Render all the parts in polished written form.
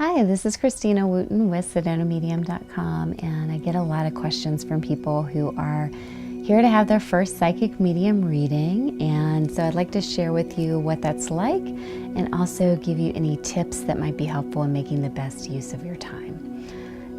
Hi, this is Christina Wooten with SedonaMedium.com, and I get a lot of questions from people who are here to have their first psychic medium reading, and so I'd like to share with you what that's like and also give you any tips that might be helpful in making the best use of your time.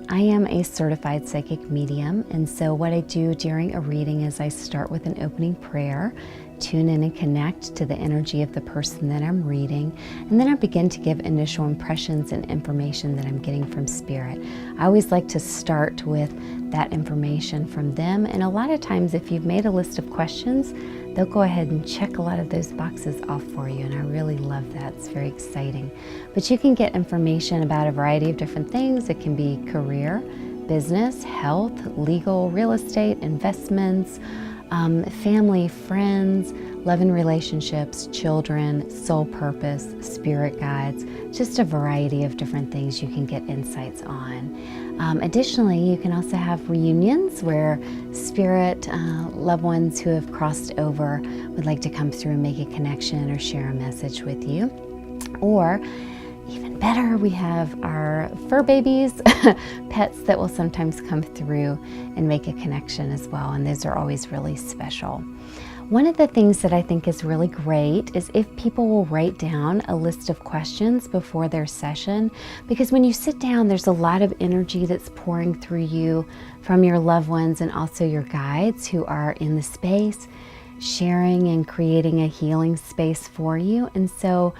I am a certified psychic medium, and so what I do during a reading is I start with an opening prayer, tune in and connect to the energy of the person that I'm reading, and then I begin to give initial impressions and information that I'm getting from Spirit. I always like to start with that information from them, and a lot of times if you've made a list of questions, they'll go ahead and check a lot of those boxes off for you, and I really love that. It's very exciting. But you can get information about a variety of different things. It can be career, business, health, legal, real estate, investments, family, friends, love and relationships, children, soul purpose, spirit guides, just a variety of different things you can get insights on. Additionally, you can also have reunions where spirit loved ones who have crossed over would like to come through and make a connection or share a message with you. Or even better, we have our fur babies, pets that will sometimes come through and make a connection as well, and those are always really special. One of the things that I think is really great is if people will write down a list of questions before their session, because when you sit down, there's a lot of energy that's pouring through you from your loved ones and also your guides who are in the space, sharing and creating a healing space for you. And so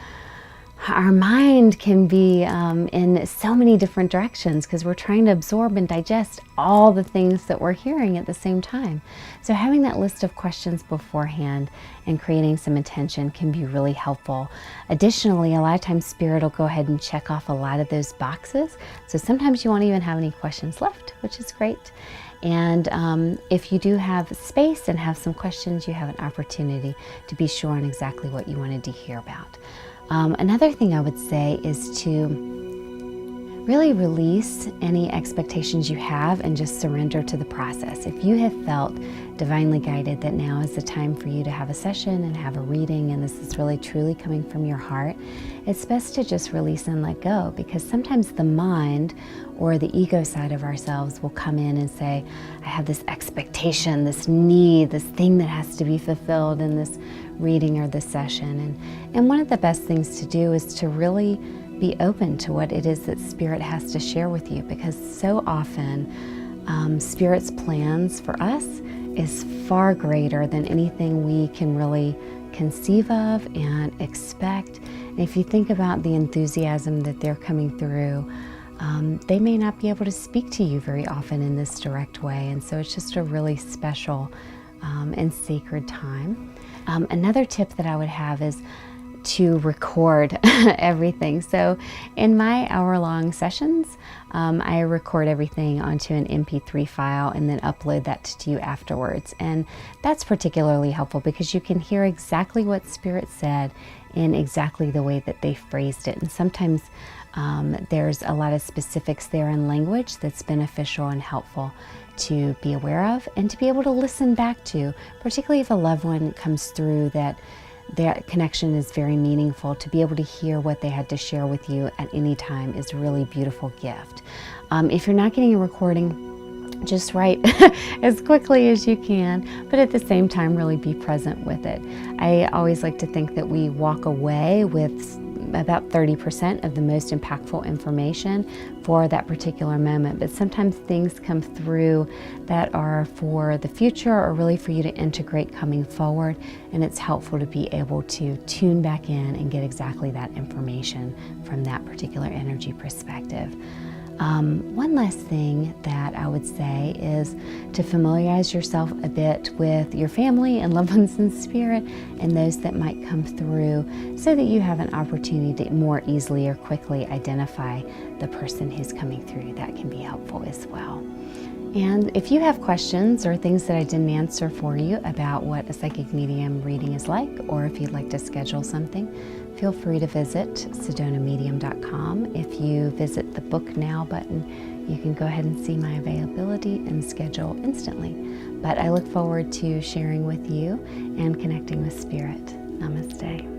our mind can be in so many different directions because we're trying to absorb and digest all the things that we're hearing at the same time. So having that list of questions beforehand and creating some intention can be really helpful. Additionally, a lot of times Spirit will go ahead and check off a lot of those boxes. So sometimes you won't even have any questions left, which is great. And if you do have space and have some questions, you have an opportunity to be sure on exactly what you wanted to hear about. Another thing I would say is to really release any expectations you have and just surrender to the process. If you have felt divinely guided that now is the time for you to have a session and have a reading, and this is really truly coming from your heart, it's best to just release and let go, because sometimes the mind or the ego side of ourselves will come in and say, I have this expectation, this need, this thing that has to be fulfilled in this reading or this session. And one of the best things to do is to really be open to what it is that Spirit has to share with you, because so often Spirit's plans for us is far greater than anything we can really conceive of and expect. And if you think about the enthusiasm that they're coming through, they may not be able to speak to you very often in this direct way, and so it's just a really special and sacred time. Another tip that I would have is to record everything. So in my hour-long sessions, I record everything onto an MP3 file and then upload that to you afterwards. And that's particularly helpful because you can hear exactly what Spirit said in exactly the way that they phrased it. And sometimes there's a lot of specifics there in language that's beneficial and helpful to be aware of and to be able to listen back to, particularly if a loved one comes through that connection is very meaningful. To be able to hear what they had to share with you at any time is a really beautiful gift. If you're not getting a recording, just write as quickly as you can, but at the same time really be present with it. I always like to think that we walk away with about 30% of the most impactful information for that particular moment, but sometimes things come through that are for the future or really for you to integrate coming forward, and it's helpful to be able to tune back in and get exactly that information from that particular energy perspective. One last thing that I would say is to familiarize yourself a bit with your family and loved ones in spirit and those that might come through, so that you have an opportunity to more easily or quickly identify the person who's coming through. That can be helpful as well. And if you have questions or things that I didn't answer for you about what a psychic medium reading is like, or if you'd like to schedule something, feel free to visit SedonaMedium.com. If you visit the Book Now button, you can go ahead and see my availability and schedule instantly. But I look forward to sharing with you and connecting with Spirit. Namaste.